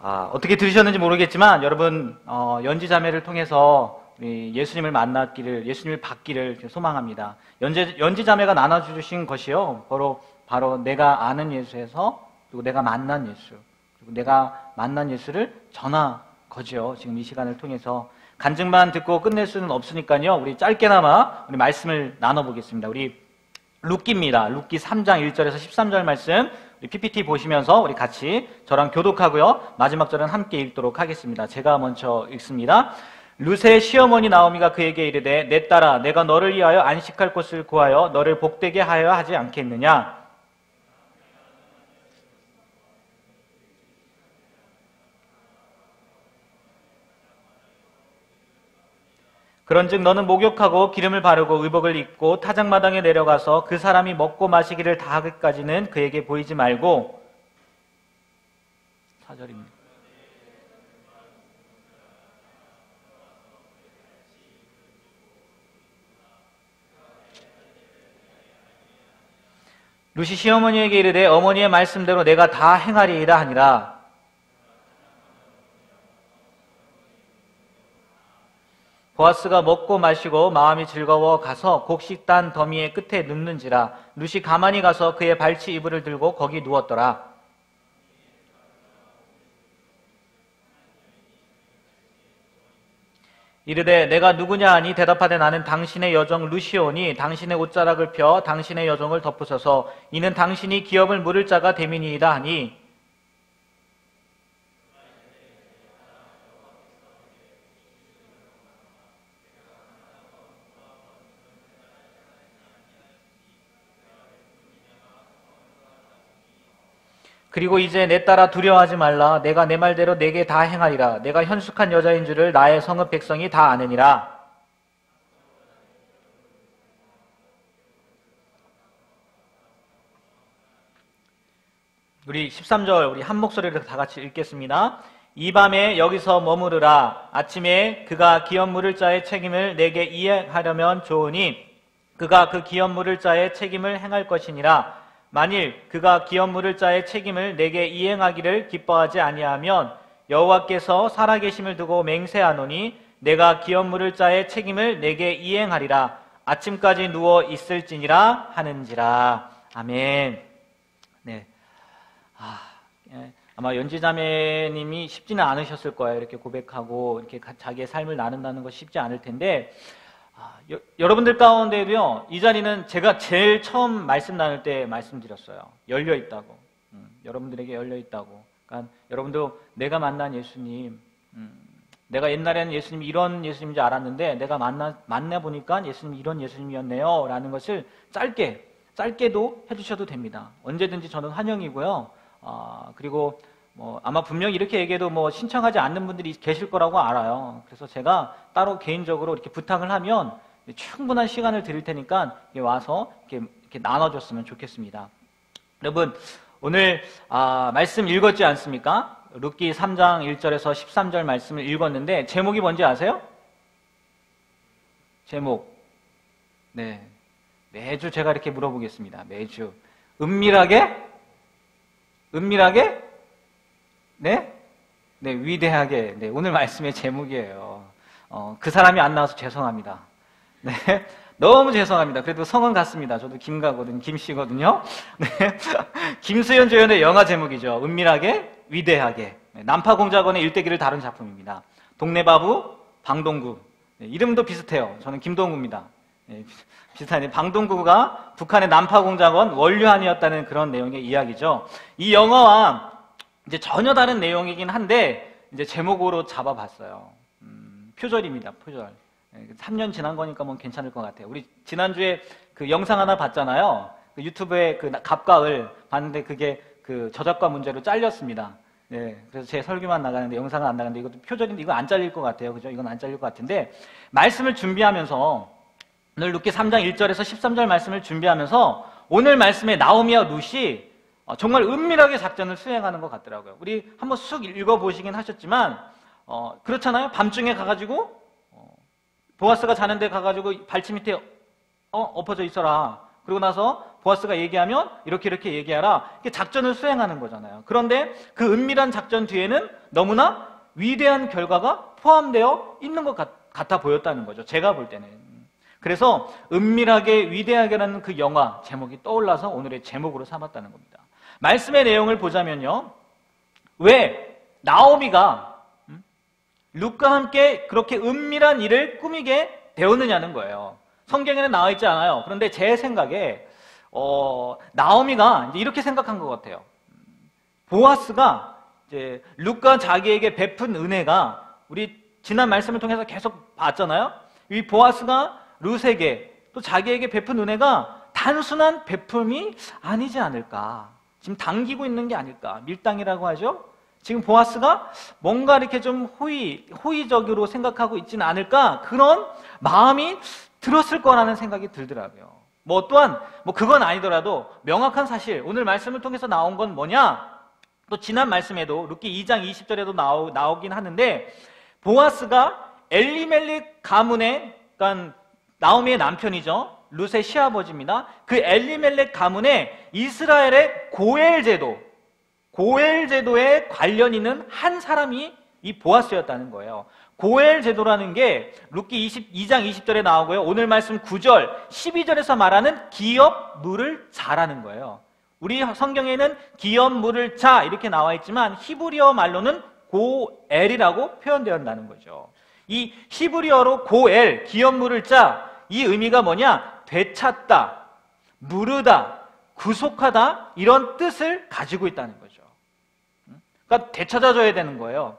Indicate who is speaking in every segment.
Speaker 1: 어떻게 들으셨는지 모르겠지만 여러분 연지자매를 통해서 우리 예수님을 만났기를, 예수님을 받기를 소망합니다. 연지자매가 나눠주신 것이요, 바로 내가 아는 예수에서, 그리고 내가 만난 예수, 그리고 내가 만난 예수를 전한 거죠. 지금 이 시간을 통해서 간증만 듣고 끝낼 수는 없으니까요, 우리 짧게나마 우리 말씀을 나눠보겠습니다. 우리 룻기입니다. 룻기 3장 1절에서 13절 말씀, 우리 PPT 보시면서 우리 같이 저랑 교독하고요, 마지막 절은 함께 읽도록 하겠습니다. 제가 먼저 읽습니다. 룻의 시어머니 나오미가 그에게 이르되, 내 딸아, 내가 너를 위하여 안식할 곳을 구하여 너를 복되게 하여 하지 않겠느냐? 그런즉 너는 목욕하고 기름을 바르고 의복을 입고 타작마당에 내려가서 그 사람이 먹고 마시기를 다하기까지는 그에게 보이지 말고, 4절입니다. 룻이 시어머니에게 이르되, 어머니의 말씀대로 내가 다 행하리이다 하니라. 보아스가 먹고 마시고 마음이 즐거워 가서 곡식단 더미의 끝에 눕는지라. 룻이 가만히 가서 그의 발치 이불을 들고 거기 누웠더라. 이르되, 내가 누구냐 하니 대답하되, 나는 당신의 여종 룻이오니 당신의 옷자락을 펴 당신의 여종을 덮으소서. 이는 당신이 기업을 물을 자가 됨이니이다 하니, 그리고 이제 내 딸아 두려워하지 말라. 내가 내 말대로 내게 다 행하리라. 내가 현숙한 여자인 줄을 나의 성읍 백성이 다 아느니라. 우리 13절 우리 한 목소리로 다 같이 읽겠습니다. 이 밤에 여기서 머무르라. 아침에 그가 기업 물을 자의 책임을 내게 이행하려면 좋으니 그가 그 기업 물을 자의 책임을 행할 것이니라. 만일 그가 기업 물을 자의 책임을 내게 이행하기를 기뻐하지 아니하면 여호와께서 살아계심을 두고 맹세하노니 내가 기업 물을 자의 책임을 내게 이행하리라. 아침까지 누워 있을지니라 하는지라. 아멘. 네. 아마 연지자매님이 쉽지는 않으셨을 거예요. 이렇게 고백하고 이렇게 자기의 삶을 나눈다는 것이 쉽지 않을 텐데, 여러분들 가운데도요, 이 자리는 제가 제일 처음 말씀 나눌 때 말씀드렸어요. 열려있다고. 여러분들에게 열려있다고. 그러니까 여러분도 내가 만난 예수님, 내가 옛날에는 예수님이 이런 예수님인지 알았는데 내가 만나보니까 예수님이 이런 예수님이었네요 라는 것을 짧게도 해주셔도 됩니다. 언제든지 저는 환영이고요. 그리고 아마 분명히 이렇게 얘기해도 신청하지 않는 분들이 계실 거라고 알아요. 그래서 제가 따로 개인적으로 이렇게 부탁을 하면 충분한 시간을 드릴 테니까 와서 이렇게 나눠줬으면 좋겠습니다. 여러분, 오늘 말씀 읽었지 않습니까? 룻기 3장 1절에서 13절 말씀을 읽었는데 제목이 뭔지 아세요? 제목. 네. 매주 제가 이렇게 물어보겠습니다. 매주. 은밀하게? 네? 네, 위대하게. 네, 오늘 말씀의 제목이에요. 그 사람이 안 나와서 죄송합니다. 네, 너무 죄송합니다. 그래도 성은 같습니다. 저도 김씨거든요. 네, 김수현 조연의 영화 제목이죠. 은밀하게, 위대하게. 네, 난파공작원의 일대기를 다룬 작품입니다. 동네바부, 방동구. 네, 이름도 비슷해요. 저는 김동구입니다. 네, 비슷한데 방동구가 북한의 난파공작원 원류한이었다는 그런 내용의 이야기죠. 이 영화와 이제 전혀 다른 내용이긴 한데 이제 제목으로 잡아봤어요. 표절입니다. 표절. 3년 지난 거니까 괜찮을 것 같아요. 우리 지난주에 그 영상 하나 봤잖아요. 그 유튜브에 그 갑각을 봤는데 그게 그 저작권 문제로 잘렸습니다. 네, 그래서 제 설교만 나가는데 영상은 안 나가는데 이것도 표절인데 이거 안 잘릴 것 같아요. 그죠? 이건 안 잘릴 것 같은데 말씀을 준비하면서 오늘 룻기 3장 1절에서 13절 말씀을 준비하면서 오늘 말씀에 나오미와 룻이 정말 은밀하게 작전을 수행하는 것 같더라고요. 우리 한번 쑥 읽어보시긴 하셨지만 그렇잖아요. 밤중에 가가지고 보아스가 자는데 가가지고 발치 밑에 엎어져 있어라. 그러고 나서 보아스가 얘기하면 이렇게 얘기하라. 이렇게 작전을 수행하는 거잖아요. 그런데 그 은밀한 작전 뒤에는 너무나 위대한 결과가 포함되어 있는 것 같아 보였다는 거죠. 제가 볼 때는. 그래서 은밀하게 위대하게라는 그 영화 제목이 떠올라서 오늘의 제목으로 삼았다는 겁니다. 말씀의 내용을 보자면요. 왜 나오미가 룻과 함께 그렇게 은밀한 일을 꾸미게 되었느냐는 거예요. 성경에는 나와 있지 않아요. 그런데 제 생각에 나오미가 이제 이렇게 생각한 것 같아요. 보아스가 이제 룻과 자기에게 베푼 은혜가 우리 지난 말씀을 통해서 계속 봤잖아요. 이 보아스가 룻에게 또 자기에게 베푼 은혜가 단순한 베품이 아니지 않을까. 지금 당기고 있는 게 아닐까. 밀당이라고 하죠. 지금 보아스가 뭔가 이렇게 좀 호의적으로 생각하고 있지는 않을까. 그런 마음이 들었을 거라는 생각이 들더라고요. 또한 그건 아니더라도 명확한 사실, 오늘 말씀을 통해서 나온 건 뭐냐? 또 지난 말씀에도 룻기 2장 20절에도 나오긴 하는데, 보아스가 엘리멜렉 가문의, 그러니까 나오미의 남편이죠. 룻의 시아버지입니다. 그 엘리멜렉 가문에 이스라엘의 고엘 제도에 관련 있는 한 사람이 이 보아스였다는 거예요. 고엘 제도라는 게 룻기 22장 20절에 나오고요. 오늘 말씀 9절, 12절에서 말하는 기업 물을 자라는 거예요. 우리 성경에는 기업 물을 자 이렇게 나와 있지만 히브리어 말로는 고엘이라고 표현되었다는 거죠. 이 히브리어로 고엘, 기업 물을 자, 이 의미가 뭐냐? 되찾다, 물으다, 구속하다 이런 뜻을 가지고 있다는 거죠. 그러니까 되찾아줘야 되는 거예요.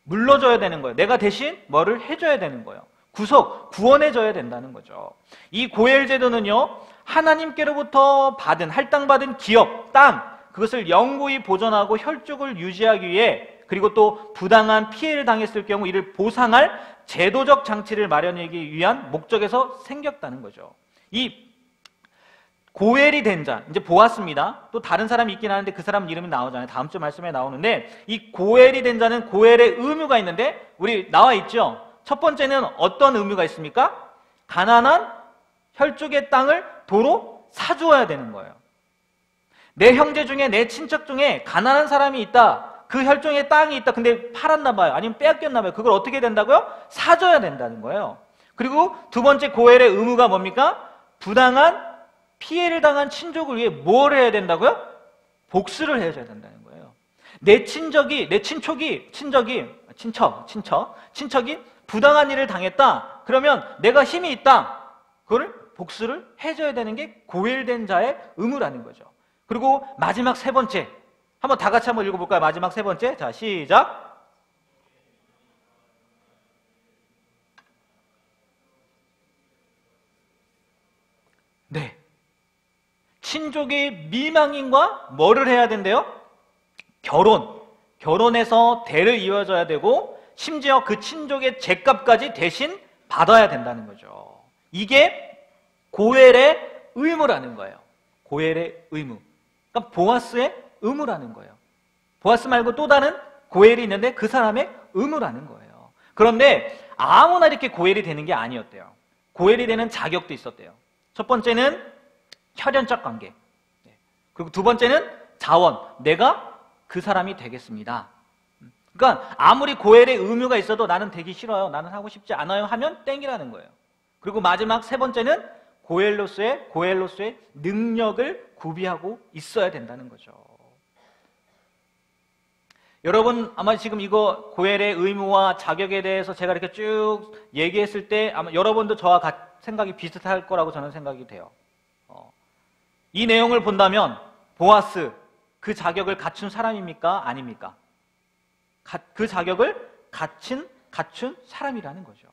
Speaker 1: 물러줘야 되는 거예요. 내가 대신 뭐를 해줘야 되는 거예요. 구원해줘야 된다는 거죠. 이 고엘 제도는요, 하나님께로부터 할당받은 기업, 땅, 그것을 영구히 보존하고 혈족을 유지하기 위해, 그리고 또 부당한 피해를 당했을 경우 이를 보상할 제도적 장치를 마련하기 위한 목적에서 생겼다는 거죠. 이 고엘이 된 자, 이제 보았습니다. 또 다른 사람이 있긴 하는데 그 사람 이름이 나오잖아요. 다음 주 말씀에 나오는데, 이 고엘이 된 자는 고엘의 의무가 있는데, 우리 나와 있죠? 첫 번째는 어떤 의무가 있습니까? 가난한 혈족의 땅을 도로 사주어야 되는 거예요. 내 형제 중에, 내 친척 중에 가난한 사람이 있다. 그 혈족의 땅이 있다. 근데 팔았나 봐요. 아니면 빼앗겼나 봐요. 그걸 어떻게 된다고요? 사줘야 된다는 거예요. 그리고 두 번째 고엘의 의무가 뭡니까? 부당한 피해를 당한 친족을 위해 뭘 해야 된다고요? 복수를 해줘야 된다는 거예요. 내 친척이 부당한 일을 당했다. 그러면 내가 힘이 있다. 그걸 복수를 해줘야 되는 게 고엘된 자의 의무라는 거죠. 그리고 마지막 세 번째, 한번 다 같이 한번 읽어볼까요? 마지막 세 번째, 자 시작. 네. 친족의 미망인과 뭐를 해야 된대요? 결혼해서 대를 이어줘야 되고, 심지어 그 친족의 죗값까지 대신 받아야 된다는 거죠. 이게 고엘의 의무라는 거예요. 고엘의 의무. 그러니까 보아스의 의무라는 거예요. 보아스 말고 또 다른 고엘이 있는데 그 사람의 의무라는 거예요. 그런데 아무나 이렇게 고엘이 되는 게 아니었대요. 고엘이 되는 자격도 있었대요. 첫 번째는 혈연적 관계. 그리고 두 번째는 자원. 내가 그 사람이 되겠습니다. 그러니까 아무리 고엘의 의무가 있어도 나는 되기 싫어요, 나는 하고 싶지 않아요 하면 땡이라는 거예요. 그리고 마지막 세 번째는 고엘로서의 능력을 구비하고 있어야 된다는 거죠. 여러분 아마 지금 이거 고엘의 의무와 자격에 대해서 제가 이렇게 쭉 얘기했을 때 아마 여러분도 저와 생각이 비슷할 거라고 저는 생각이 돼요. 이 내용을 본다면 보아스 그 자격을 갖춘 사람입니까? 아닙니까? 그 자격을 갖춘 사람이라는 거죠.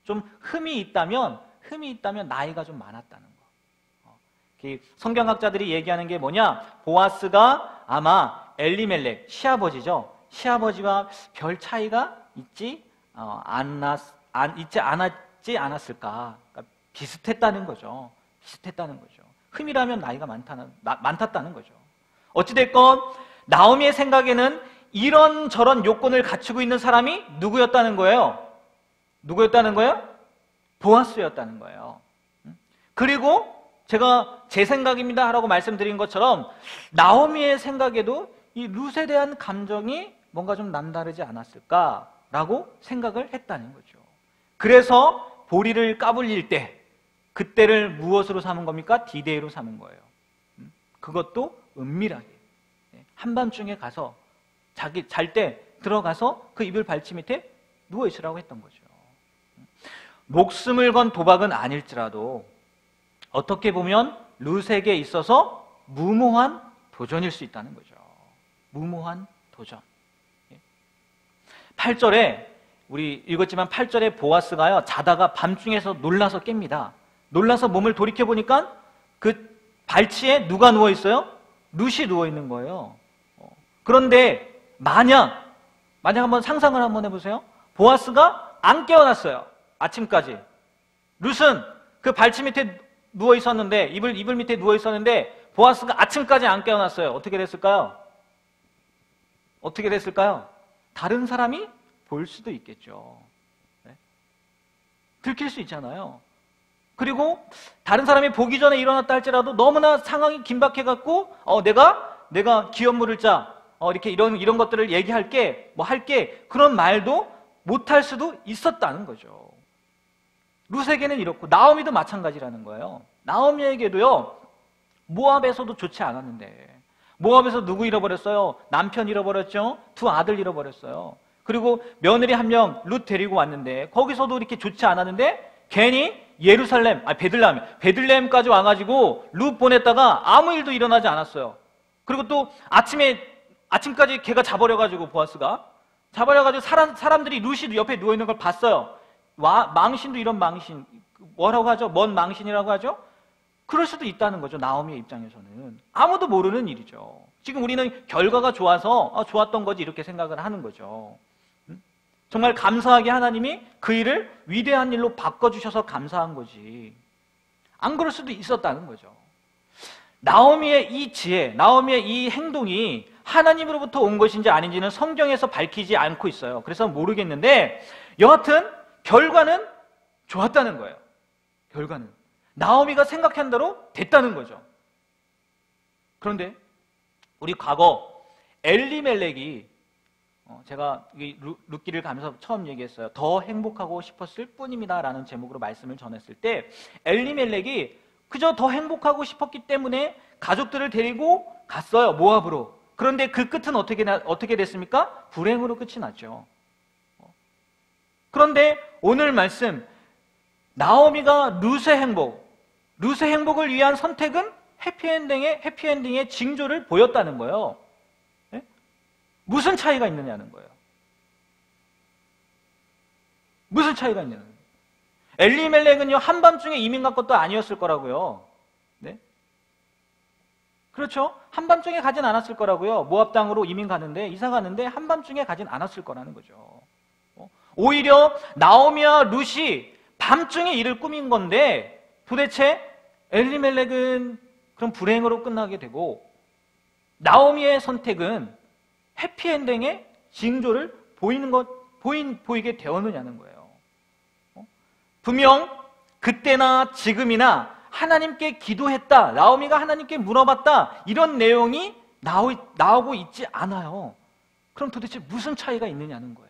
Speaker 1: 좀 흠이 있다면 나이가 좀 많았다는 거. 성경학자들이 얘기하는 게 뭐냐? 보아스가 아마 엘리멜렉 시아버지죠. 시아버지와 별 차이가 있지 않았을까? 그러니까 비슷했다는 거죠. 흠이라면 나이가 많았다는 거죠. 어찌됐건 나오미의 생각에는 이런저런 요건을 갖추고 있는 사람이 누구였다는 거예요? 보아스였다는 거예요. 그리고 제가 제 생각입니다 라고 말씀드린 것처럼 나오미의 생각에도 이 룻에 대한 감정이 뭔가 좀 남다르지 않았을까라고 생각을 했다는 거죠. 그래서 보리를 까불릴 때 그때를 무엇으로 삼은 겁니까? 디데이로 삼은 거예요. 그것도 은밀하게 한밤중에 가서 자기 잘 때 들어가서 그 이불 발치 밑에 누워 있으라고 했던 거죠. 목숨을 건 도박은 아닐지라도 어떻게 보면 룻에게 있어서 무모한 도전일 수 있다는 거죠. 무모한 도전. 8절에 우리 읽었지만 8절에 보아스가요 자다가 밤중에서 놀라서 깹니다. 놀라서 몸을 돌이켜보니까 그 발치에 누가 누워있어요? 룻이 누워있는 거예요. 그런데 만약 한번 상상을 한번 해보세요. 보아스가 안 깨어났어요. 아침까지. 룻은 그 발치 밑에 누워있었는데 이불 밑에 누워있었는데 보아스가 아침까지 안 깨어났어요. 어떻게 됐을까요? 어떻게 됐을까요? 다른 사람이 볼 수도 있겠죠. 네? 들킬 수 있잖아요. 그리고 다른 사람이 보기 전에 일어났다 할지라도 너무나 상황이 긴박해갖고 내가 기업 물을 자 이렇게 이런 것들을 얘기할게 할게 그런 말도 못할 수도 있었다는 거죠. 룻에게는 이렇고 나오미도 마찬가지라는 거예요. 나오미에게도요 모압에서도 좋지 않았는데 모압에서 누구 잃어버렸어요? 남편 잃어버렸죠. 2 아들 잃어버렸어요. 그리고 며느리 1명 룻 데리고 왔는데 거기서도 이렇게 좋지 않았는데 괜히 베들레헴까지 와가지고 룻 보냈다가 아무 일도 일어나지 않았어요. 그리고 또 아침까지 걔가 자버려가지고 보아스가 자버려가지고 사람들이 룻이 옆에 누워있는 걸 봤어요. 망신도 이런 망신 뭐라고 하죠? 먼 망신이라고 하죠? 그럴 수도 있다는 거죠. 나오미의 입장에서는 아무도 모르는 일이죠. 지금 우리는 결과가 좋아서 좋았던 거지 이렇게 생각을 하는 거죠. 정말 감사하게 하나님이 그 일을 위대한 일로 바꿔주셔서 감사한 거지 안 그럴 수도 있었다는 거죠. 나오미의 이 지혜, 나오미의 이 행동이 하나님으로부터 온 것인지 아닌지는 성경에서 밝히지 않고 있어요. 그래서 모르겠는데 여하튼 결과는 좋았다는 거예요. 결과는 나오미가 생각한 대로 됐다는 거죠. 그런데 우리 과거 엘리멜렉이 제가 룻기를 가면서 처음 얘기했어요. 더 행복하고 싶었을 뿐입니다 라는 제목으로 말씀을 전했을 때 엘리멜렉이 그저 더 행복하고 싶었기 때문에 가족들을 데리고 갔어요. 모압으로. 그런데 그 끝은 어떻게 됐습니까? 불행으로 끝이 났죠. 그런데 오늘 말씀 나오미가 룻의 행복을 위한 선택은 해피엔딩의 징조를 보였다는 거예요. 무슨 차이가 있느냐는 거예요. 무슨 차이가 있느냐는 거예요. 엘리멜렉은요 한밤중에 이민 간 것도 아니었을 거라고요. 네? 그렇죠? 한밤중에 가진 않았을 거라고요. 모압 땅으로 이민 가는데 이사 가는데 한밤중에 가진 않았을 거라는 거죠. 오히려 나오미와 룻이 밤중에 일을 꾸민 건데 도대체 엘리멜렉은 그럼 불행으로 끝나게 되고 나오미의 선택은 해피엔딩의 징조를 보이게 되었느냐는 거예요. 분명 그때나 지금이나 하나님께 기도했다, 나오미가 하나님께 물어봤다 이런 내용이 나오고 있지 않아요. 그럼 도대체 무슨 차이가 있느냐는 거예요.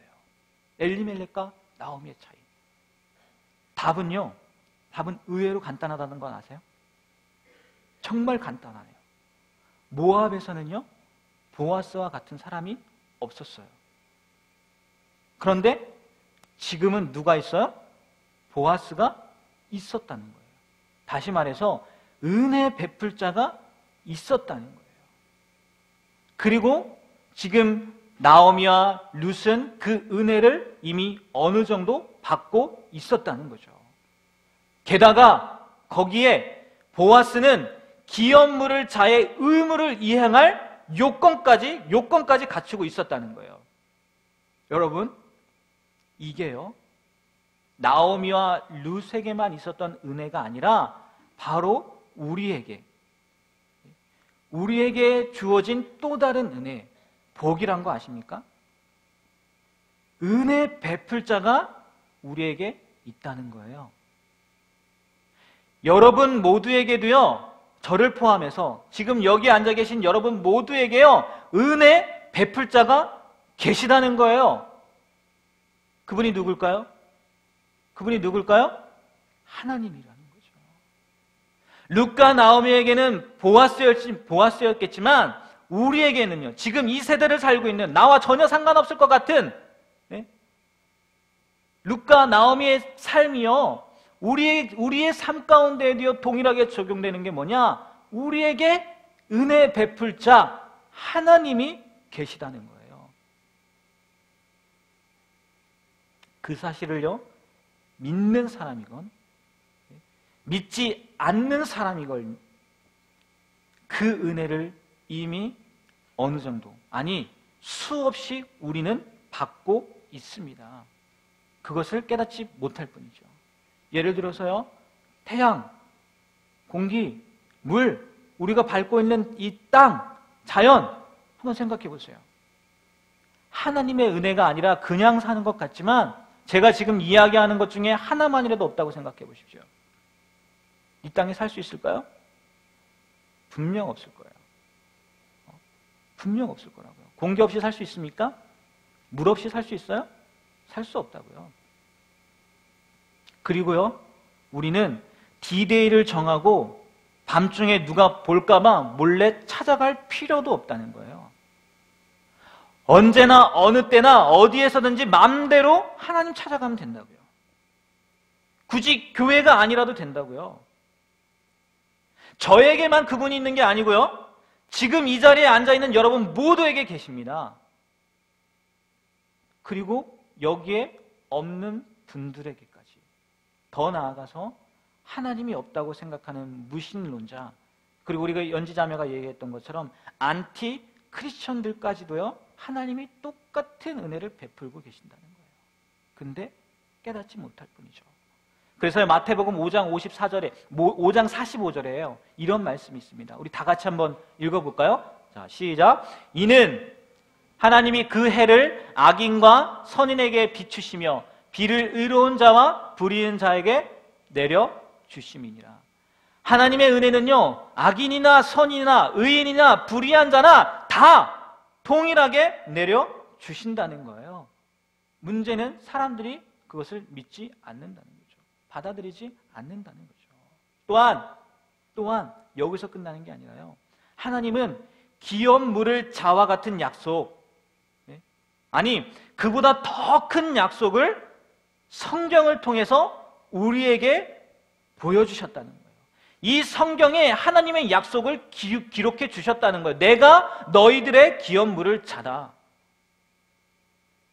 Speaker 1: 엘리멜렉과 나오미의 차이. 답은 의외로 간단하다는 건 아세요? 정말 간단하네요. 모압에서는요 보아스와 같은 사람이 없었어요. 그런데 지금은 누가 있어요? 보아스가 있었다는 거예요. 다시 말해서 은혜 베풀 자가 있었다는 거예요. 그리고 지금 나오미와 룻은 그 은혜를 이미 어느 정도 받고 있었다는 거죠. 게다가 거기에 보아스는 기업 물을 자의 의무를 이행할 요건까지 갖추고 있었다는 거예요. 여러분, 이게요 나오미와 룻에게만 있었던 은혜가 아니라 바로 우리에게 주어진 또 다른 은혜, 복이란 거 아십니까? 은혜 베풀 자가 우리에게 있다는 거예요. 여러분 모두에게도요, 저를 포함해서 지금 여기 앉아 계신 여러분 모두에게요, 은혜 베풀 자가 계시다는 거예요. 그분이 누굴까요? 그분이 누굴까요? 하나님이라는 거죠. 룻과 나오미에게는 보아스였겠지만 우리에게는요, 지금 이 세대를 살고 있는 나와 전혀 상관없을 것 같은 룻과 나오미의 삶이요, 우리의 삶 가운데에도 동일하게 적용되는 게 뭐냐? 우리에게 은혜 베풀 자 하나님이 계시다는 거예요. 그 사실을요, 믿는 사람이건 믿지 않는 사람이건 그 은혜를 이미 어느 정도, 아니 수없이 우리는 받고 있습니다. 그것을 깨닫지 못할 뿐이죠. 예를 들어서요, 태양, 공기, 물, 우리가 밟고 있는 이 땅, 자연, 한번 생각해 보세요. 하나님의 은혜가 아니라 그냥 사는 것 같지만 제가 지금 이야기하는 것 중에 하나만이라도 없다고 생각해 보십시오. 이 땅에 살 수 있을까요? 분명 없을 거예요. 분명 없을 거라고요. 공기 없이 살 수 있습니까? 물 없이 살 수 있어요? 살 수 없다고요. 그리고요, 우리는 D-Day를 정하고 밤중에 누가 볼까봐 몰래 찾아갈 필요도 없다는 거예요. 언제나 어느 때나 어디에서든지 마음대로 하나님 찾아가면 된다고요. 굳이 교회가 아니라도 된다고요. 저에게만 그분이 있는 게 아니고요, 지금 이 자리에 앉아있는 여러분 모두에게 계십니다. 그리고 여기에 없는 분들에게까지, 더 나아가서 하나님이 없다고 생각하는 무신론자, 그리고 우리가 연지자매가 얘기했던 것처럼 안티 크리스천들까지도요, 하나님이 똑같은 은혜를 베풀고 계신다는 거예요. 근데 깨닫지 못할 뿐이죠. 그래서 마태복음 5장 54절에 5장 45절에요, 이런 말씀이 있습니다. 우리 다 같이 한번 읽어볼까요? 자, 시작. 이는 하나님이 그 해를 악인과 선인에게 비추시며 비를 의로운 자와 불의한 자에게 내려주심이니라. 하나님의 은혜는요, 악인이나 선인이나 의인이나 불의한 자나 다 동일하게 내려주신다는 거예요. 문제는 사람들이 그것을 믿지 않는다는 거죠. 받아들이지 않는다는 거죠. 또한 여기서 끝나는 게 아니라요, 하나님은 기업 물을 자와 같은 약속, 아니 그보다 더 큰 약속을 성경을 통해서 우리에게 보여주셨다는 거예요. 이 성경에 하나님의 약속을 기록해 주셨다는 거예요. 내가 너희들의 기업 물을 자다.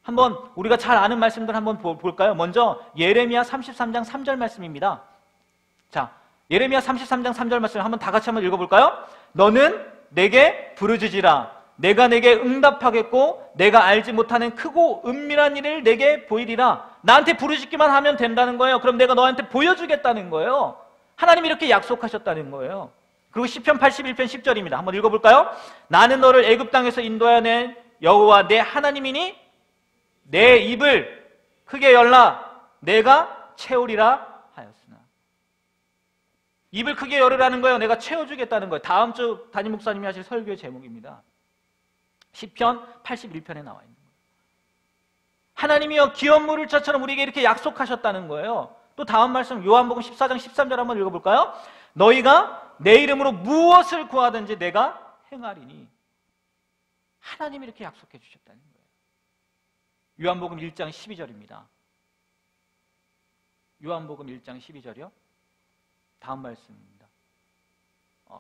Speaker 1: 한번 우리가 잘 아는 말씀들 한번 볼까요? 먼저 예레미야 33장 3절 말씀입니다. 자, 예레미야 33장 3절 말씀 한번 다 같이 한번 읽어볼까요? 너는 내게 부르짖으라. 내가 내게 응답하겠고 내가 알지 못하는 크고 은밀한 일을 내게 보이리라. 나한테 부르짖기만 하면 된다는 거예요. 그럼 내가 너한테 보여주겠다는 거예요. 하나님이 이렇게 약속하셨다는 거예요. 그리고 시편 81편 10절입니다. 한번 읽어볼까요? 나는 너를 애굽 땅에서 인도하여 낸 여호와 내 하나님이니 내 입을 크게 열라. 내가 채우리라 하였으나. 입을 크게 열으라는 거예요. 내가 채워주겠다는 거예요. 다음 주 담임 목사님이 하실 설교의 제목입니다. 시편 81편에 나와 있는 거예요. 하나님이여 기업 물을 자처럼 우리에게 이렇게 약속하셨다는 거예요. 또 다음 말씀 요한복음 14장 13절 한번 읽어볼까요? 너희가 내 이름으로 무엇을 구하든지 내가 행하리니. 하나님이 이렇게 약속해 주셨다는 거예요. 요한복음 1장 12절입니다. 요한복음 1장 12절이요. 다음 말씀입니다.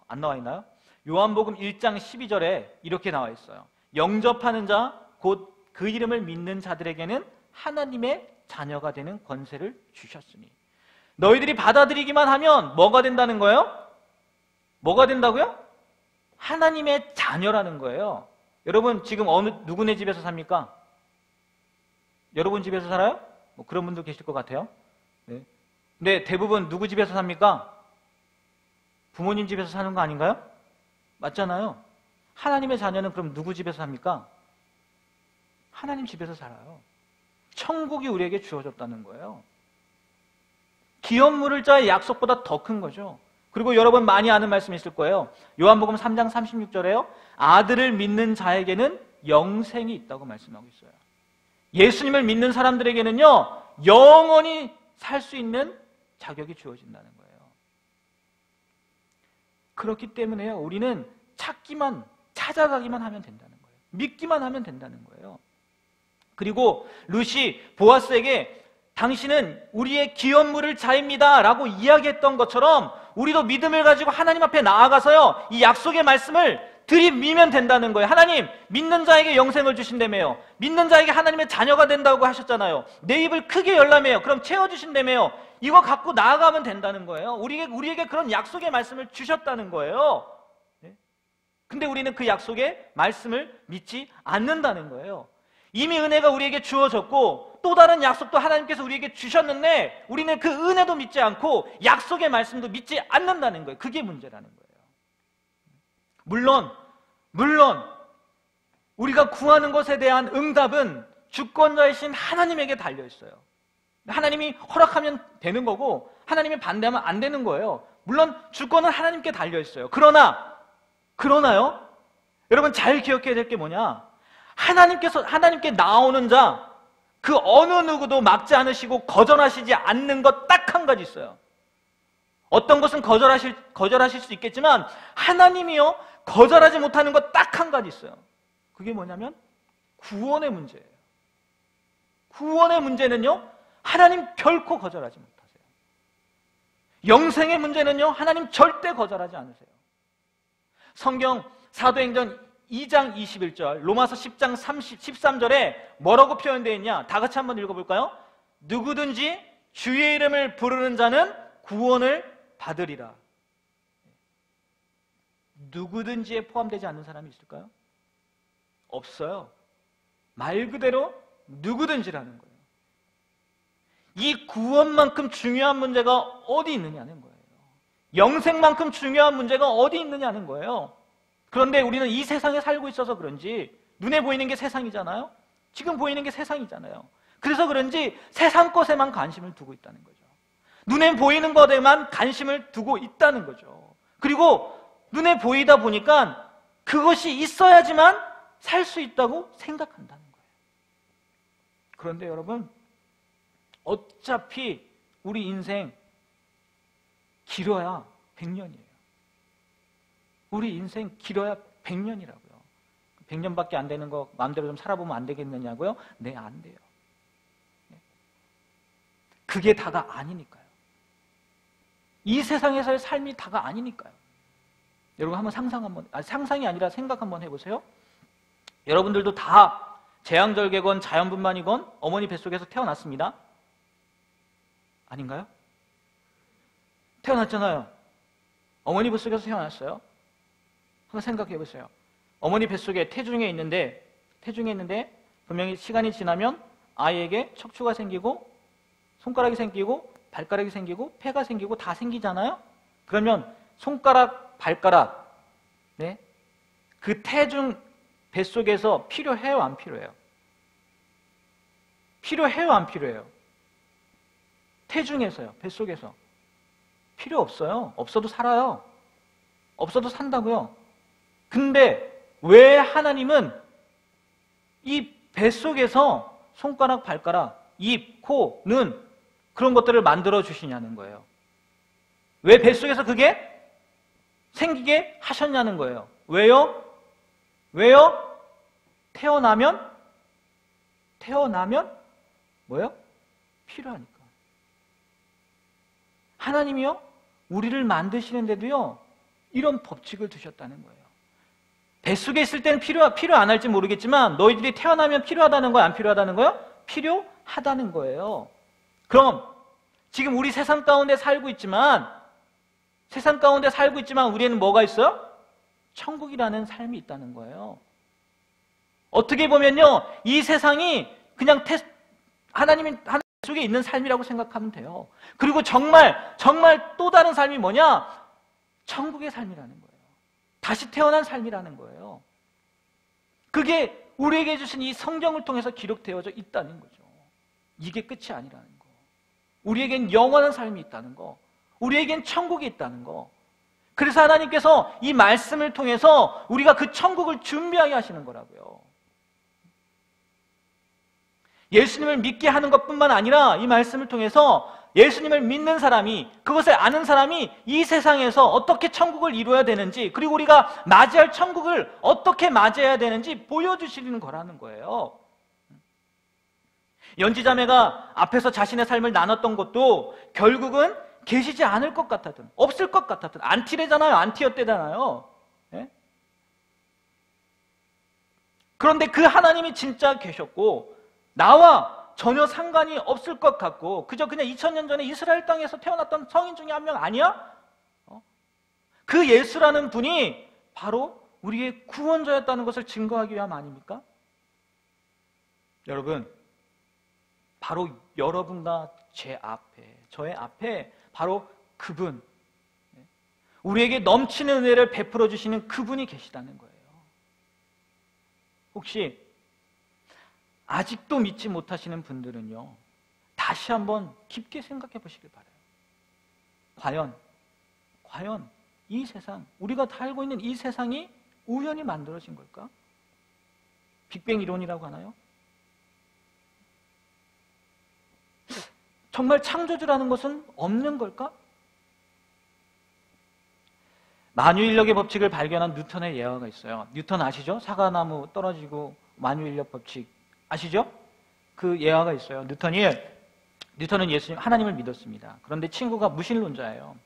Speaker 1: 안 나와 있나요? 요한복음 1장 12절에 이렇게 나와 있어요. 영접하는 자, 곧 그 이름을 믿는 자들에게는 하나님의 자녀가 되는 권세를 주셨으니. 너희들이 받아들이기만 하면 뭐가 된다는 거예요? 뭐가 된다고요? 하나님의 자녀라는 거예요. 여러분 지금 누구네 집에서 삽니까? 여러분 집에서 살아요? 뭐 그런 분도 계실 것 같아요. 네. 근데 대부분 누구 집에서 삽니까? 부모님 집에서 사는 거 아닌가요? 맞잖아요. 하나님의 자녀는 그럼 누구 집에서 삽니까? 하나님 집에서 살아요. 천국이 우리에게 주어졌다는 거예요. 기업물을 자의 약속보다 더 큰 거죠. 그리고 여러분 많이 아는 말씀이 있을 거예요. 요한복음 3장 36절에요. 아들을 믿는 자에게는 영생이 있다고 말씀하고 있어요. 예수님을 믿는 사람들에게는요, 영원히 살 수 있는 자격이 주어진다는 거예요. 그렇기 때문에요, 우리는 찾아가기만 하면 된다는 거예요. 믿기만 하면 된다는 거예요. 그리고 룻이 보아스에게 당신은 우리의 기업물을 자입니다 라고 이야기했던 것처럼 우리도 믿음을 가지고 하나님 앞에 나아가서요, 이 약속의 말씀을 들이미면 된다는 거예요. 하나님, 믿는 자에게 영생을 주신다며요. 믿는 자에게 하나님의 자녀가 된다고 하셨잖아요. 내 입을 크게 열라며요. 그럼 채워주신다며요. 이거 갖고 나아가면 된다는 거예요. 우리에게 그런 약속의 말씀을 주셨다는 거예요. 근데 우리는 그 약속의 말씀을 믿지 않는다는 거예요. 이미 은혜가 우리에게 주어졌고 또 다른 약속도 하나님께서 우리에게 주셨는데 우리는 그 은혜도 믿지 않고 약속의 말씀도 믿지 않는다는 거예요. 그게 문제라는 거예요. 물론 우리가 구하는 것에 대한 응답은 주권자이신 하나님에게 달려 있어요. 하나님이 허락하면 되는 거고 하나님이 반대하면 안 되는 거예요. 물론 주권은 하나님께 달려 있어요. 그러나요? 여러분 잘 기억해야 될 게 뭐냐? 하나님께 나오는 자, 그 어느 누구도 막지 않으시고 거절하시지 않는 것 딱 한 가지 있어요. 어떤 것은 거절하실 수 있겠지만 하나님이요, 거절하지 못하는 것 딱 한 가지 있어요. 그게 뭐냐면 구원의 문제예요. 구원의 문제는요, 하나님 결코 거절하지 못하세요. 영생의 문제는요, 하나님 절대 거절하지 않으세요. 성경 사도행전 2장 21절, 로마서 10장 13절에 뭐라고 표현되어 있냐? 다 같이 한번 읽어볼까요? 누구든지 주의 이름을 부르는 자는 구원을 받으리라. 누구든지에 포함되지 않는 사람이 있을까요? 없어요. 말 그대로 누구든지라는 거예요. 이 구원만큼 중요한 문제가 어디 있느냐는 거예요. 영생만큼 중요한 문제가 어디 있느냐는 거예요. 그런데 우리는 이 세상에 살고 있어서 그런지 눈에 보이는 게 세상이잖아요. 지금 보이는 게 세상이잖아요. 그래서 그런지 세상 것에만 관심을 두고 있다는 거죠. 눈에 보이는 것에만 관심을 두고 있다는 거죠. 그리고 눈에 보이다 보니까 그것이 있어야지만 살 수 있다고 생각한다는 거예요. 그런데 여러분, 어차피 우리 인생 길어야 100년이에요. 우리 인생 길어야 100년이라고요. 100년밖에 안 되는 거 마음대로 좀 살아보면 안 되겠느냐고요? 네, 안 돼요. 그게 다가 아니니까요. 이 세상에서의 삶이 다가 아니니까요. 여러분 한번 상상이 아니라 생각 한번 해보세요. 여러분들도 다 재앙절개건 자연분만이건 어머니 뱃속에서 태어났습니다. 아닌가요? 태어났잖아요. 어머니 뱃속에서 태어났어요. 한번 생각해 보세요. 어머니 뱃속에 태중에 있는데 분명히 시간이 지나면 아이에게 척추가 생기고 손가락이 생기고 발가락이 생기고 폐가 생기고 다 생기잖아요. 그러면 손가락, 발가락, 그 태중 뱃속에서 필요해요, 안 필요해요? 필요해요, 안 필요해요? 태중에서요, 뱃속에서. 필요 없어요. 없어도 살아요. 없어도 산다고요. 근데 왜 하나님은 이 뱃속에서 손가락, 발가락, 입, 코, 눈 그런 것들을 만들어 주시냐는 거예요. 왜 뱃속에서 그게 생기게 하셨냐는 거예요. 왜요? 태어나면 뭐예요? 필요하니까. 하나님이요, 우리를 만드시는데도요, 이런 법칙을 두셨다는 거예요. 뱃속에 있을 때는 필요 안 할지 모르겠지만 너희들이 태어나면 필요하다는 거예요? 안 필요하다는 거예요? 필요하다는 거예요. 그럼 지금 우리 세상 가운데 살고 있지만 우리에는 뭐가 있어요? 천국이라는 삶이 있다는 거예요. 어떻게 보면요, 이 세상이 그냥 하나님 속에 있는 삶이라고 생각하면 돼요. 그리고 정말 또 다른 삶이 뭐냐? 천국의 삶이라는 거예요. 다시 태어난 삶이라는 거예요. 그게 우리에게 주신 이 성경을 통해서 기록되어져 있다는 거죠. 이게 끝이 아니라는 거. 우리에겐 영원한 삶이 있다는 거, 우리에겐 천국이 있다는 거. 그래서 하나님께서 이 말씀을 통해서 우리가 그 천국을 준비하게 하시는 거라고요. 예수님을 믿게 하는 것뿐만 아니라 이 말씀을 통해서 예수님을 믿는 사람이, 그것을 아는 사람이 이 세상에서 어떻게 천국을 이루어야 되는지, 그리고 우리가 맞이할 천국을 어떻게 맞이해야 되는지 보여주시는 거라는 거예요. 연지자매가 앞에서 자신의 삶을 나눴던 것도 결국은 계시지 않을 것 같았던, 없을 것 같았던, 안티래잖아요. 안티였대잖아요. 예? 그런데 그 하나님이 진짜 계셨고 나와 전혀 상관이 없을 것 같고 그냥 2000년 전에 이스라엘 땅에서 태어났던 성인 중에 한 명 아니야? 그 예수라는 분이 바로 우리의 구원자였다는 것을 증거하기 위함 아닙니까? 여러분, 바로 여러분과 저의 앞에 바로 그분, 우리에게 넘치는 은혜를 베풀어 주시는 그분이 계시다는 거예요. 혹시 아직도 믿지 못하시는 분들은요, 다시 한번 깊게 생각해 보시길 바라요. 과연 이 세상, 우리가 다 알고 있는 이 세상이 우연히 만들어진 걸까? 빅뱅 이론이라고 하나요? 정말 창조주라는 것은 없는 걸까? 만유인력의 법칙을 발견한 뉴턴의 예화가 있어요. 뉴턴 아시죠? 사과나무 떨어지고 만유인력 법칙 아시죠? 그 예화가 있어요. 뉴턴은 예수님, 하나님을 믿었습니다. 그런데 친구가 무신론자예요.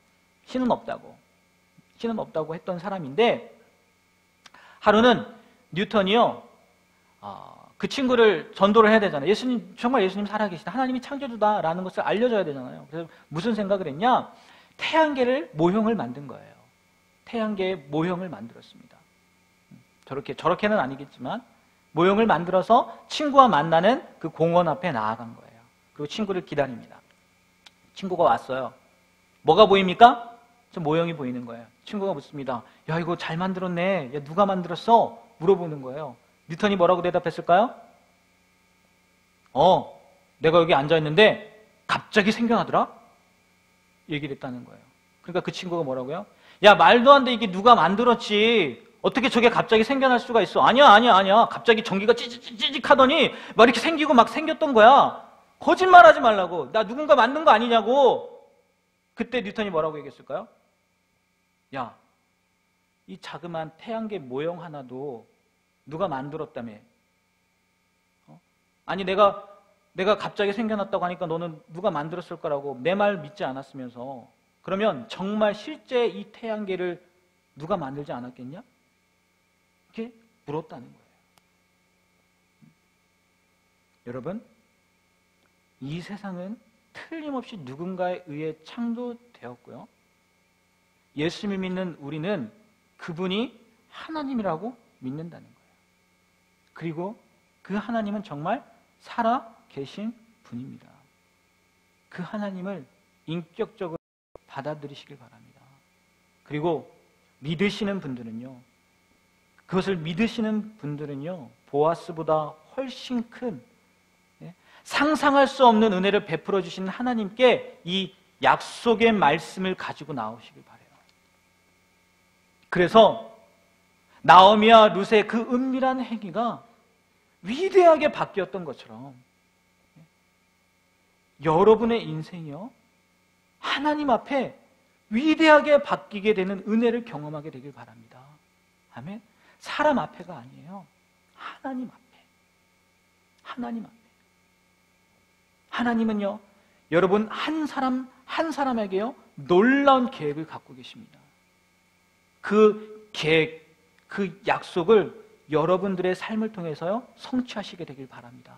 Speaker 1: 신은 없다고 했던 사람인데, 하루는 뉴턴이요, 그 친구를 전도를 해야 되잖아요. 정말 예수님 살아계시다, 하나님이 창조주다라는 것을 알려줘야 되잖아요. 그래서 무슨 생각을 했냐? 태양계를 모형을 만든 거예요. 태양계의 모형을 만들었습니다. 저렇게는 아니겠지만 모형을 만들어서 친구와 만나는 그 공원 앞에 나아간 거예요. 그리고 친구를 기다립니다. 친구가 왔어요. 뭐가 보입니까? 저 모형이 보이는 거예요. 친구가 묻습니다. 야, 이거 잘 만들었네. 야, 누가 만들었어? 물어보는 거예요. 뉴턴이 뭐라고 대답했을까요? 내가 여기 앉아있는데 갑자기 생겨나더라? 얘기를 했다는 거예요. 그러니까 그 친구가 뭐라고요? 야, 말도 안 돼. 이게 누가 만들었지. 어떻게 저게 갑자기 생겨날 수가 있어? 아니야. 갑자기 전기가 찌직 하더니 막 이렇게 생기고 막 생겼던 거야. 거짓말하지 말라고. 나 누군가 만든 거 아니냐고. 그때 뉴턴이 뭐라고 얘기했을까요? 야, 이 자그마한 태양계 모형 하나도 누가 만들었다며? 아니 내가 갑자기 생겨났다고 하니까 너는 누가 만들었을 거라고 내 말 믿지 않았으면서, 그러면 정말 실제 이 태양계를 누가 만들지 않았겠냐? 이렇게 물었다는 거예요. 여러분, 이 세상은 틀림없이 누군가에 의해 창조되었고요. 예수님을 믿는 우리는 그분이 하나님이라고 믿는다는 거예요. 그리고 그 하나님은 정말 살아 계신 분입니다. 그 하나님을 인격적으로 받아들이시길 바랍니다. 그리고 믿으시는 분들은요, 그것을 믿으시는 분들은요, 보아스보다 훨씬 큰, 상상할 수 없는 은혜를 베풀어 주시는 하나님께 이 약속의 말씀을 가지고 나오시길 바라요. 그래서 나오미와 룻의 그 은밀한 행위가 위대하게 바뀌었던 것처럼 여러분의 인생이요, 하나님 앞에 위대하게 바뀌게 되는 은혜를 경험하게 되길 바랍니다. 아멘. 사람 앞에가 아니에요. 하나님 앞에. 하나님 앞에. 하나님은요, 여러분 한 사람에게요, 놀라운 계획을 갖고 계십니다. 그 계획, 그 약속을 여러분들의 삶을 통해서요, 성취하시게 되길 바랍니다.